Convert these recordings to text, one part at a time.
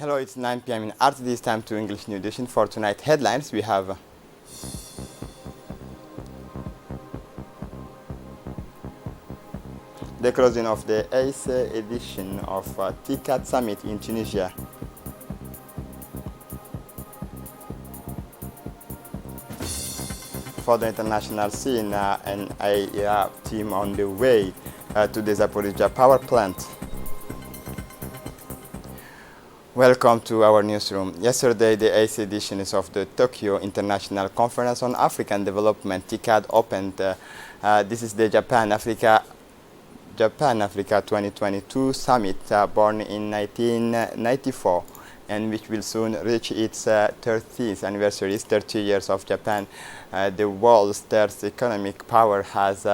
Hello, it's 9 p.m. in Art. This time to English New Edition. For tonight headlines, we have the closing of the 8th edition of TICAD Summit in Tunisia. For the international scene, an IAEA team on the way to the Zaporizhzhia power plant. Welcome to our newsroom. Yesterday, the 8th edition of the Tokyo International Conference on African Development, TICAD, opened. This is the Japan-Africa 2022 summit, born in 1994, and which will soon reach its 30th anniversary. 30 years of Japan. The world's third economic power has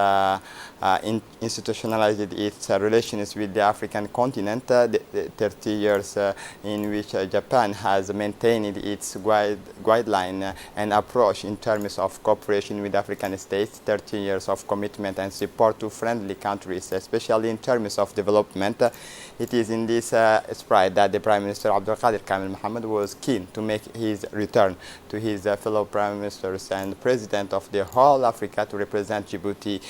institutionalized its relations with the African continent. The 30 years in which Japan has maintained its guideline and approach in terms of cooperation with African states. 30 years of commitment and support to friendly countries, especially in terms of development. It is in this spirit that the Prime Minister Abdulkadir Kamil Mohammed was keen to make his return to his fellow Prime Ministers and President of the whole Africa to represent Djibouti,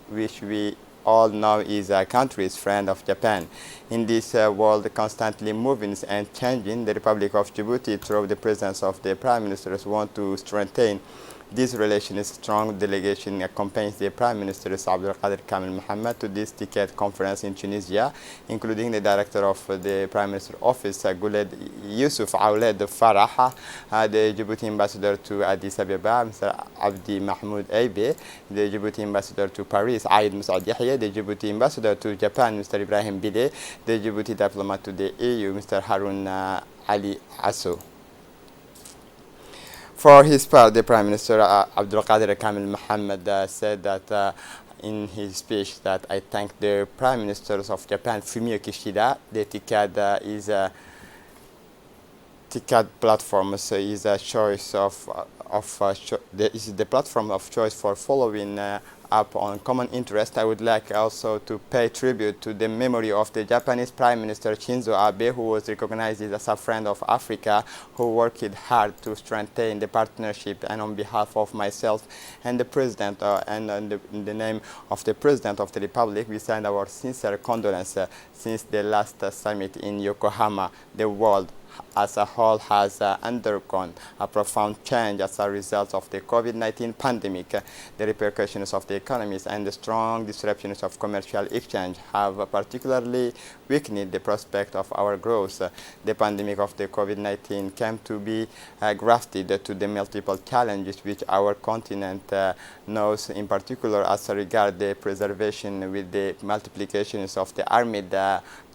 which we all know is a country's friend of Japan. In this world constantly moving and changing, the Republic of Djibouti, through the presence of the Prime Ministers, want to strengthen this relation. A strong delegation accompanies the Prime Minister Abdulkadir Kamil Mohammed to this TICAD conference in Tunisia, including the Director of the Prime Minister Office, Guled Yusuf Aouled Farah, the Djibouti Ambassador to Addis Ababa, Mr. Abdi Mahmoud Eibe, the Djibouti Ambassador to Paris, Aïd Moussaad Yahya, the Djibouti Ambassador to Japan, Mr. Ibrahim Bile, the Djibouti Diplomat to the EU, Mr. Harun Ali Asso. For his part, the Prime Minister Abdulkadir Kamil Mohammed said that in his speech that I thank the Prime Ministers of Japan, Fumio Kishida. The TICAD TICAD platform is a choice is the platform of choice for following up on common interest. I would like also to pay tribute to the memory of the Japanese Prime Minister Shinzo Abe, who was recognized as a friend of Africa, who worked hard to strengthen the partnership. And on behalf of myself and the President, and in the name of the President of the Republic, we send our sincere condolences. Since the last summit in Yokohama, the world as a whole has undergone a profound change as a result of the COVID-19 pandemic. The repercussions of the economies and the strong disruptions of commercial exchange have particularly weakened the prospect of our growth. The pandemic of the COVID-19 came to be grafted to the multiple challenges which our continent knows, in particular as regard the preservation with the multiplications of the armed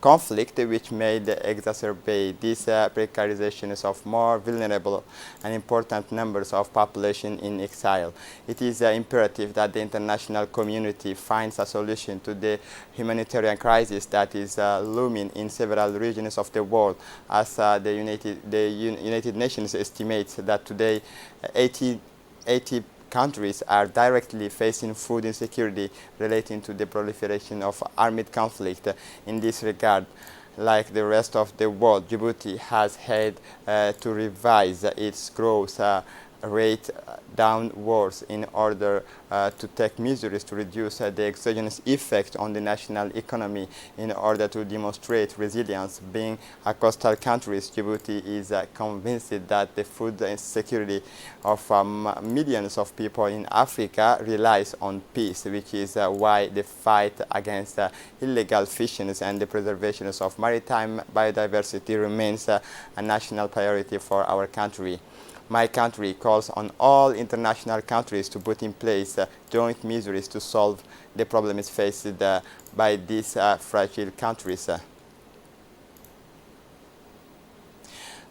conflict, which made exacerbate these precarizations of more vulnerable and important numbers of population in exile. It is imperative that the international community finds a solution to the humanitarian crisis that is looming in several regions of the world, as the United Nations estimates that today 80 countries are directly facing food insecurity relating to the proliferation of armed conflict. In this regard, like the rest of the world, Djibouti has had to revise its growth rate downwards in order to take measures to reduce the exogenous effect on the national economy in order to demonstrate resilience. Being a coastal country, Djibouti is convinced that the food security of millions of people in Africa relies on peace, which is why the fight against illegal fishing and the preservation of maritime biodiversity remains a national priority for our country. My country calls on all international countries to put in place joint measures to solve the problems faced by these fragile countries.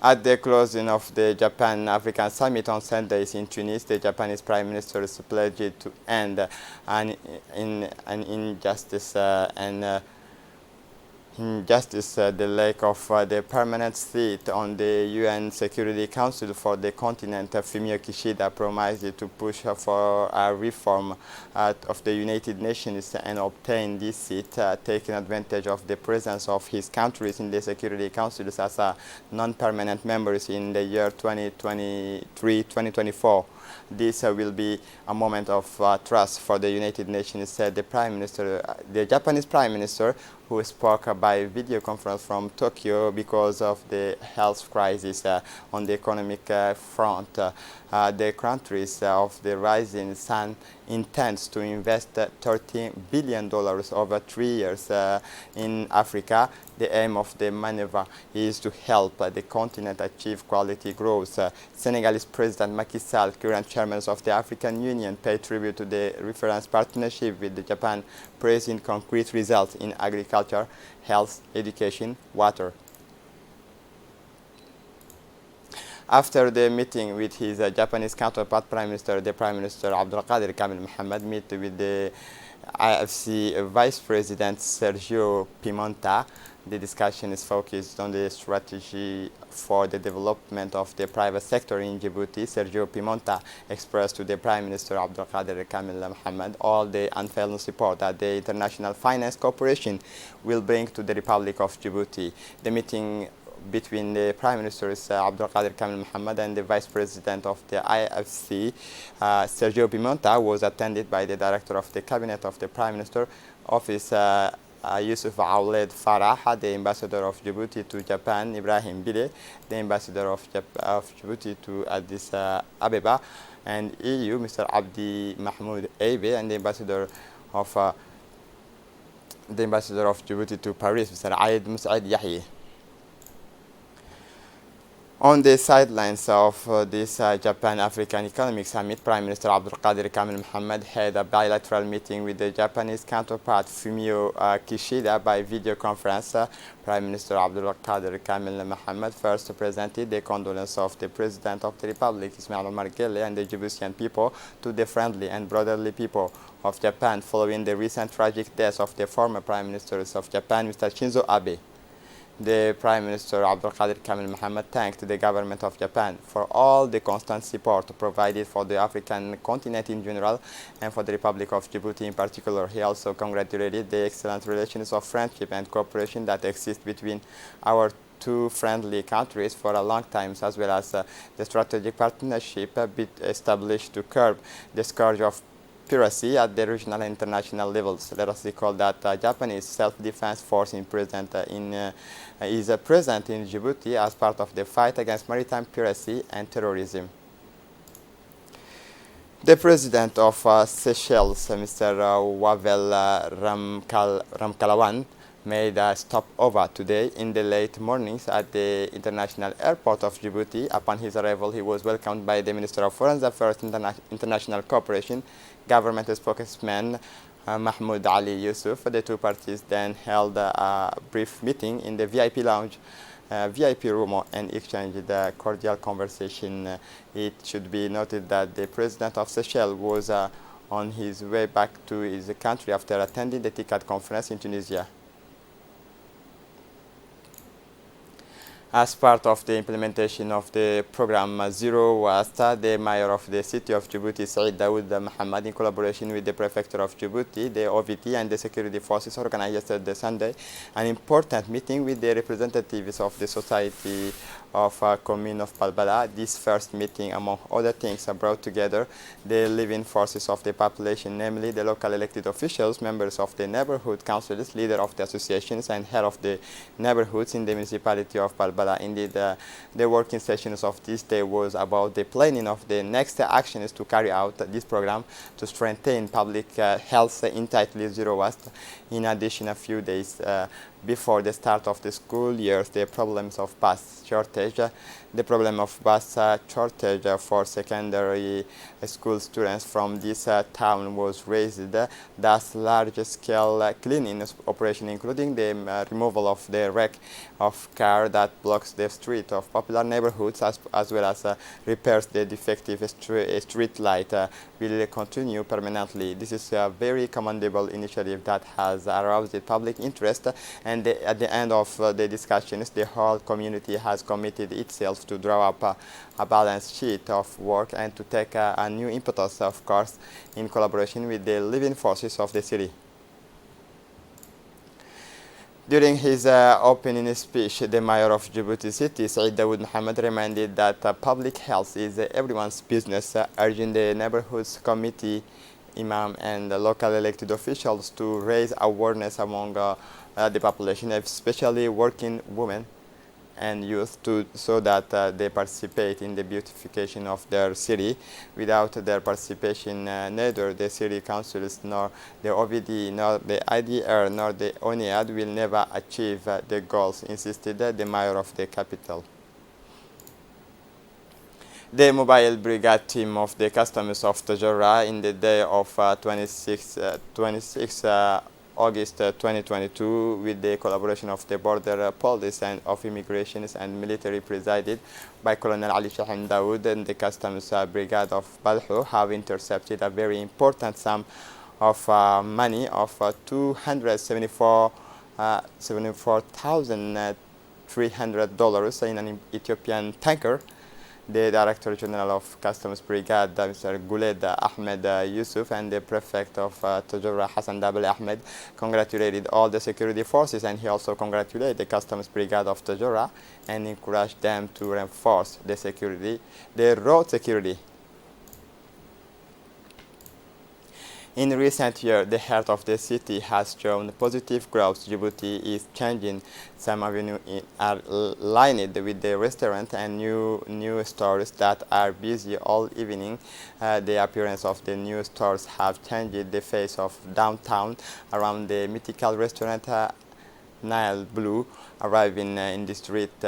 At the closing of the Japan-African Summit on Sunday in Tunis, the Japanese Prime Minister pledged to end an injustice and Justice, the lack of the permanent seat on the UN Security Council for the continent, Fumio Kishida promised to push for a reform of the United Nations and obtain this seat, taking advantage of the presence of his countries in the Security Council as non-permanent members in the year 2023-2024. This will be a moment of trust for the United Nations, said the Prime Minister, the Japanese Prime Minister, who spoke by video conference from Tokyo because of the health crisis on the economic front. The countries of the rising sun intends to invest $13 billion over 3 years in Africa. The aim of the maneuver is to help the continent achieve quality growth. Senegalese President Macky Sall, current chairman of the African Union, paid tribute to the reference partnership with Japan, praising concrete results in agriculture, health, education, water. After the meeting with his Japanese counterpart, the Prime Minister Abdulkadir Kamil Mohammed met with the IFC Vice President Sergio Pimenta. The discussion is focused on the strategy for the development of the private sector in Djibouti. Sergio Pimenta expressed to the Prime Minister Abdulkadir Kamil Mohammed all the unfailing support that the International Finance Corporation will bring to the Republic of Djibouti. The meeting between the Prime Minister Abdulkadir Kamil Mohammed and the Vice President of the IFC, Sergio Pimenta, was attended by the Director of the Cabinet of the Prime Minister Office, Yusuf Aouled Farah, the Ambassador of Djibouti to Japan, Ibrahim Bile, the Ambassador of Djibouti to Addis Ababa, and EU, Mr. Abdi Mahmoud Eibe, and the Ambassador of Djibouti to Paris, Mr. Aid Moussaid Yahye. On the sidelines of this Japan-African Economic Summit, Prime Minister Abdulkadir Kamil Mohammed had a bilateral meeting with the Japanese counterpart Fumio Kishida by video conference. Prime Minister Abdulkadir Kamil Mohammed first presented the condolences of the President of the Republic, Ismail Omar Guelleh, and the Djiboutian people to the friendly and brotherly people of Japan following the recent tragic death of the former Prime Minister of Japan, Mr. Shinzo Abe. The Prime Minister Abdulkadir Kamil Mohammed thanked the government of Japan for all the constant support provided for the African continent in general and for the Republic of Djibouti in particular. He also congratulated the excellent relations of friendship and cooperation that exist between our two friendly countries for a long time, as well as the strategic partnership established to curb the scourge of piracy at the regional and international levels. Let us recall that Japanese self-defense force is present in Djibouti as part of the fight against maritime piracy and terrorism. The President of Seychelles, Mr. Wavel Ramkalawan, made a stopover today in the late mornings at the International Airport of Djibouti. Upon his arrival, he was welcomed by the Minister of Foreign Affairs International Cooperation, government spokesman Mahmoud Ali Yusuf. The two parties then held a brief meeting in the VIP lounge, VIP room, and exchanged a cordial conversation. It should be noted that the President of Seychelles was on his way back to his country after attending the TICAD conference in Tunisia. As part of the implementation of the program Zero Waste, the mayor of the city of Djibouti, Said Daoud Mohammed, in collaboration with the prefecture of Djibouti, the OVT, and the security forces, organized yesterday Sunday an important meeting with the representatives of the society of Commune of Balbala. This first meeting, among other things, brought together the living forces of the population, namely the local elected officials, members of the neighborhood councils, leaders of the associations, and head of the neighborhoods in the municipality of Balbala. Indeed, the working sessions of this day was about the planning of the next actions to carry out this program to strengthen public health entitled Zero Waste. In addition, a few days before the start of the school year, the problems of bus shortage, for secondary school students from this town was raised. Thus, large-scale cleaning operation, including the removal of the wreck of car that blocks the street of popular neighborhoods, as well as repairs the defective street light, will continue permanently. This is a very commendable initiative that has aroused the public interest, and at the end of the discussions, the whole community has committed itself to draw up a balance sheet of work and to take a new impetus, of course, in collaboration with the living forces of the city. During his opening speech, the mayor of Djibouti City, Said Dawood Mohammed, reminded that public health is everyone's business, urging the neighborhoods committee, imam, and local elected officials to raise awareness among the population, especially working women and youth, so that they participate in the beautification of their city. Without their participation, neither the city councils nor the OVD, nor the IDR, nor the ONIAD will never achieve the goals, insisted the mayor of the capital. The mobile brigade team of the customs of Tajora in the day of 26 August 2022, with the collaboration of the border police and of immigrations and military, presided by Colonel Ali Shahin Dawood, and the customs brigade of Balho, have intercepted a very important sum of money of $274,300 in an Ethiopian tanker. The Director General of Customs Brigade, Mr. Guled Ahmed Yusuf, and the Prefect of Tajora, Hassan Dabel Ahmed, congratulated all the security forces, and he also congratulated the Customs Brigade of Tajora and encouraged them to reinforce the road security. In recent years, the health of the city has shown positive growth. Djibouti is changing. Some avenues are lined with the restaurant and new stores that are busy all evening. The appearance of the new stores have changed the face of downtown around the mythical restaurant Nile Blue, arriving in the street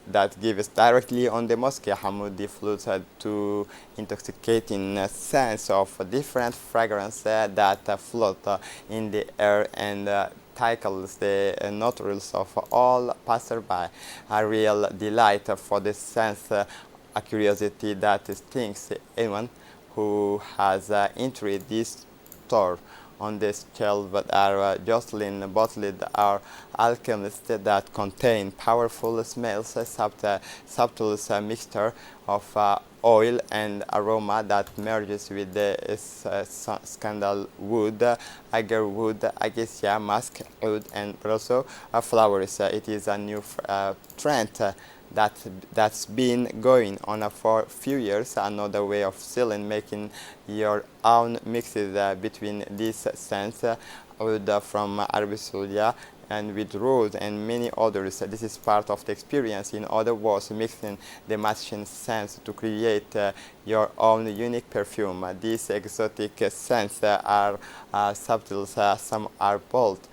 that gives directly on the Mosque Hamoudi, flows to intoxicating sense of different fragrance that float in the air and tickles the nostrils of all passerby. A real delight for the sense, a curiosity that stings anyone who has entered this store. On the shelf are Jocelyn bottled are alchemists that contain powerful smells, subtle mixture of oil and aroma that merges with the sandalwood, agarwood, acacia, musk, oud, and also flowers. It is a new trend that's been going on for a few years. Another way of selling, making your own mixes between these scents, oud from Arabia Saudi and with rose and many others. This is part of the experience. In other words, mixing the matching scents to create your own unique perfume. These exotic scents are subtle, some are bold,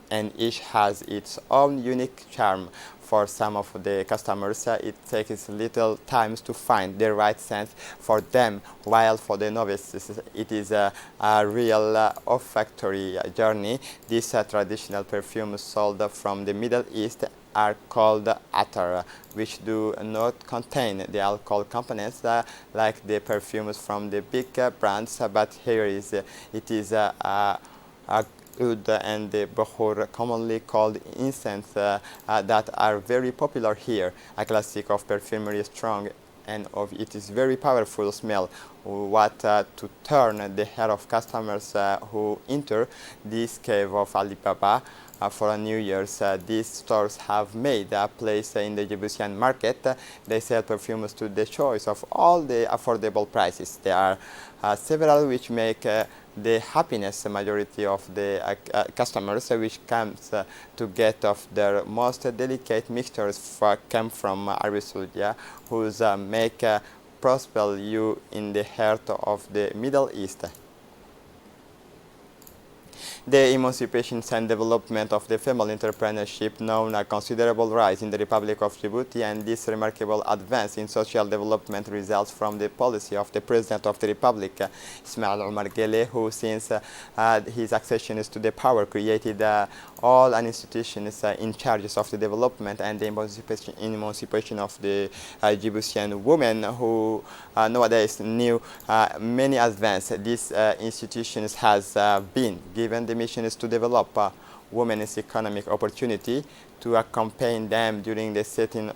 and each has its own unique charm. For some of the customers, it takes little time to find the right scent for them, while for the novices, it is a real olfactory journey. These traditional perfumes sold from the Middle East are called attar, which do not contain the alcohol components like the perfumes from the big brands, but here it is a oud and the bakhur, commonly called incense, that are very popular here. A classic of perfumery, strong and of it is very powerful smell, what to turn the head of customers who enter this cave of Alibaba. For a New Year's, these stores have made a place in the Djiboutian market. They sell perfumes to the choice of all the affordable prices. There are several which make the happiness majority of the customers, which comes to get of their most delicate mixtures come from Arabia Saudi, whose make prosper you in the heart of the Middle East. The emancipation and development of the female entrepreneurship known a considerable rise in the Republic of Djibouti, and this remarkable advance in social development results from the policy of the President of the Republic, Ismail Omar Guelleh, who since his accession to the power created all an institutions in charge of the development and the emancipation of the Djiboutian women, who nowadays knew many advances. These institutions has been given the mission is to develop women's economic opportunity, to accompany them during the setting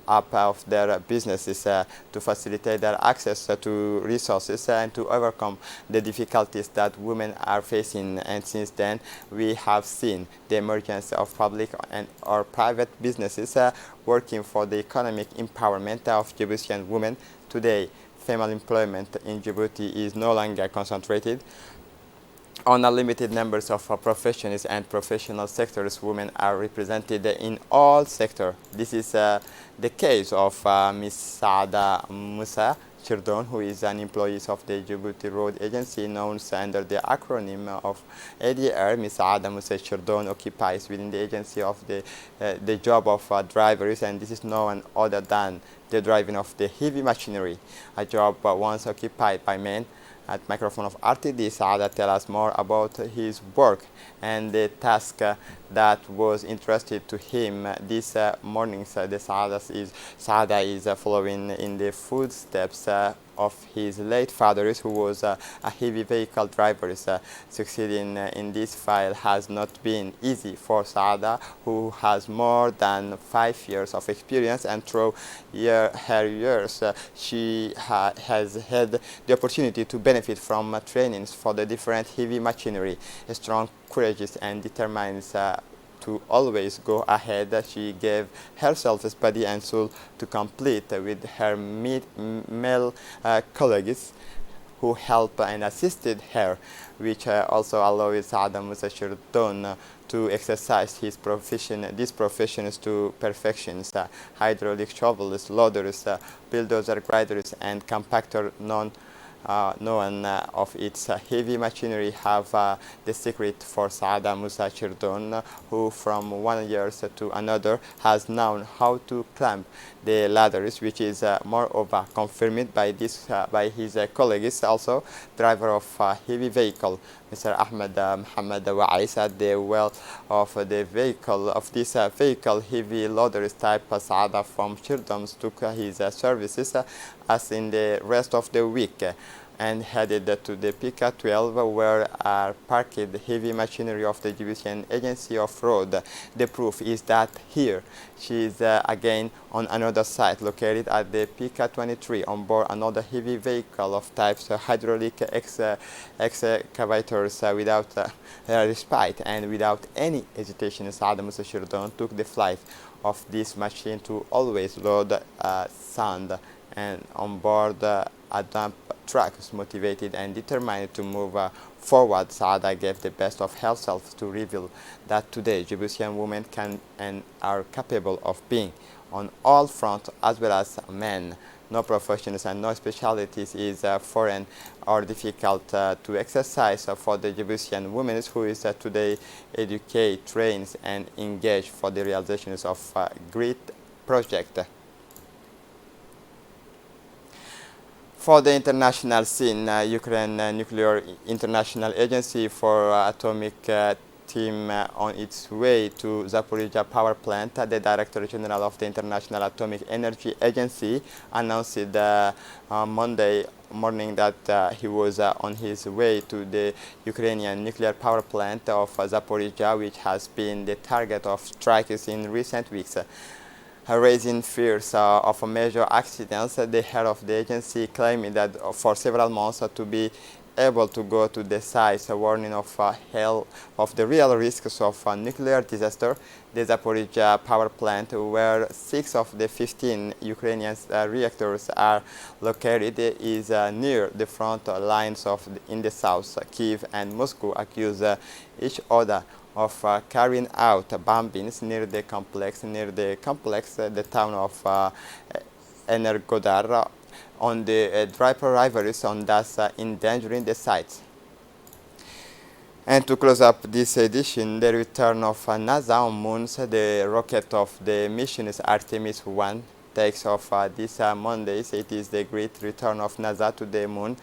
up of their businesses, to facilitate their access to resources and to overcome the difficulties that women are facing. And since then, we have seen the emergence of public and or private businesses working for the economic empowerment of Djiboutian women. Today, female employment in Djibouti is no longer concentrated on a limited numbers of professions and professional sectors. Women are represented in all sectors. This is the case of Ms. Saada Musa Chirdon, who is an employee of the Djibouti Road Agency, known under the acronym of ADR. Ms. Saada Musa Chirdon occupies within the agency of the job of drivers, and this is no one other than the driving of the heavy machinery, a job once occupied by men. At microphone of RTD, Saada tell us more about his work and the task that was entrusted to him this morning. Saada is following in the footsteps of his late father, who was a heavy vehicle driver. Succeeding in this file has not been easy for Saada, who has more than 5 years of experience, and through her years she has had the opportunity to benefit from trainings for the different heavy machinery. Strong, courageous, and determined to always go ahead. She gave herself body and soul to complete with her male colleagues who helped and assisted her, which also allows Saada Musa Chirdon to exercise these professions to perfection. Hydraulic shovels, loaders, bulldozer grinders, and compactor none of its heavy machinery have the secret for Saada Musa Chirdon, who from 1 year to another has known how to climb the ladders, which is moreover confirmed by his colleagues, also driver of heavy vehicle, Mr. Ahmed Mohammed Wa'is, at the wheel of the vehicle of this vehicle heavy loaders type. Saada from Chirdon took his services as in the rest of the week and headed to the PICA 12, where are parked the heavy machinery of the Djiboutian Agency of Road. The proof is that here she is again on another site located at the PICA 23 on board another heavy vehicle of types hydraulic excavators. Without respite and without any hesitation, Saada Musa Chirdon took the flight of this machine to always load sand, and on board a dump truck, motivated and determined to move forward. Saada gave the best of herself to reveal that today Djiboutian women can and are capable of being on all fronts as well as men. No professions and no specialties is foreign or difficult to exercise for the Djiboutian women, who is today educate, trains, and engage for the realizations of great project. For the international scene, Ukraine Nuclear International Agency for Atomic team on its way to Zaporizhzhia power plant. The Director General of the International Atomic Energy Agency announced Monday morning that he was on his way to the Ukrainian nuclear power plant of Zaporizhzhia, which has been the target of strikes in recent weeks. Raising fears of major accidents, the head of the agency claimed that for several months to be able to go to the site, warning of the real risks of a nuclear disaster. The Zaporizhzhia power plant, where 6 of the 15 Ukrainian reactors are located, is near the front lines in the south. Kyiv and Moscow accuse each other of carrying out bombings near the complex, the town of Energodar, on the Dnipro rivers, on thus endangering the sites. And to close up this edition, the return of NASA on Moon, the rocket of the mission is Artemis 1 takes off this Monday. It is the great return of NASA to the Moon.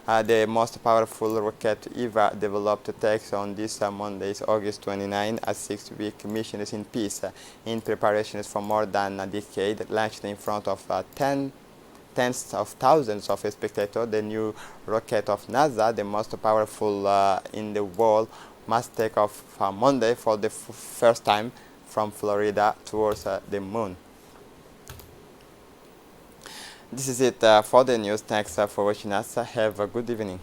The most powerful rocket ever developed takes on this Monday, August 29, a 6-week mission is in peace, in preparations for more than a decade, launched in front of tens of thousands of spectators. The new rocket of NASA, the most powerful in the world, must take off Monday for the first time from Florida towards the moon. This is it for the news. Thanks for watching us. Have a good evening.